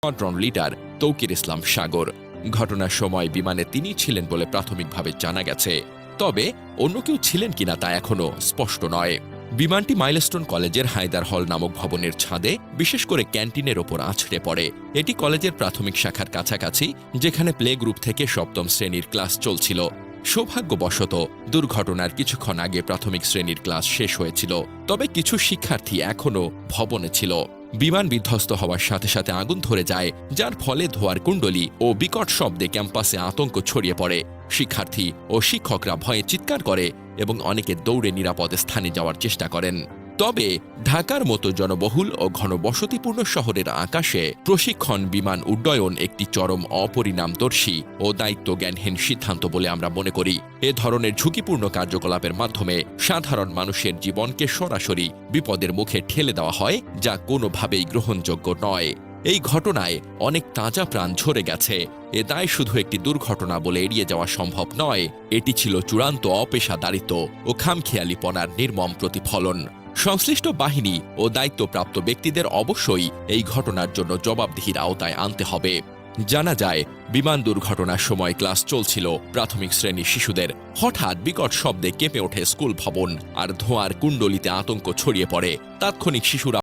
Squadron leader Tauqir ইসলাম সাগর। ঘটনার সময় বিমানে তিনি ছিলেন বলে প্রাথমিকভাবে জানা গেছে, তবে অন্য কেউ ছিলেন কিনা তা এখনও স্পষ্ট নয়। বিমানটি মাইলস্টোন কলেজের হায়দার হল নামক ভবনের ছাদে, বিশেষ করে ক্যান্টিনের ওপর আছড়ে পড়ে। এটি কলেজের প্রাথমিক শাখার কাছাকাছি, যেখানে প্লে গ্রুপ থেকে সপ্তম শ্রেণীর ক্লাস চলছিল। সৌভাগ্যবশত দুর্ঘটনার কিছুক্ষণ আগে প্রাথমিক শ্রেণীর ক্লাস শেষ হয়েছিল, তবে কিছু শিক্ষার্থী এখনও ভবনে ছিল। বিমান বিধ্বস্ত হওয়ার সাথে সাথে আগুন ধরে যায়, যার ফলে ধোঁয়ার কুণ্ডলী ও বিকট শব্দে ক্যাম্পাসে আতঙ্ক ছড়িয়ে পড়ে। শিক্ষার্থী ও শিক্ষকরা ভয়ে চিৎকার করে এবং অনেকে দৌড়ে নিরাপদ স্থানে যাওয়ার চেষ্টা করেন। তবে ঢাকার মতো জনবহুল ও ঘনবসতিপূর্ণ শহরের আকাশে প্রশিক্ষণ বিমান উড্ডয়ন একটি চরম অপরিণামদর্শী ও দায়িত্বজ্ঞানহীন সিদ্ধান্ত বলে আমরা মনে করি। এ ধরনের ঝুঁকিপূর্ণ কার্যকলাপের মাধ্যমে সাধারণ মানুষের জীবনকে সরাসরি বিপদের মুখে ঠেলে দেওয়া হয়, যা কোনোভাবেই গ্রহণযোগ্য নয়। এই ঘটনায় অনেক তাজা প্রাণ ঝরে গেছে। এ দায় শুধু একটি দুর্ঘটনা বলে এড়িয়ে যাওয়া সম্ভব নয়, এটি ছিল চূড়ান্ত অপেশাদারিত্ব ও খামখেয়ালিপনার নির্মম প্রতিফলন। সংশ্লিষ্ট বাহিনী ও দায়িত্বপ্রাপ্ত ব্যক্তিদের অবশ্যই এই ঘটনার জন্য জবাবদিহির আওতায় আনতে হবে। জানা যায়, বিমান দুর্ঘটনার সময় ক্লাস চলছিল প্রাথমিক শ্রেণীর শিশুদের। হঠাৎ বিকট শব্দে কেঁপে ওঠে স্কুল ভবন, আর ধোঁয়ার কুণ্ডলিতে আতঙ্ক ছড়িয়ে পড়ে। তাৎক্ষণিক শিশুরা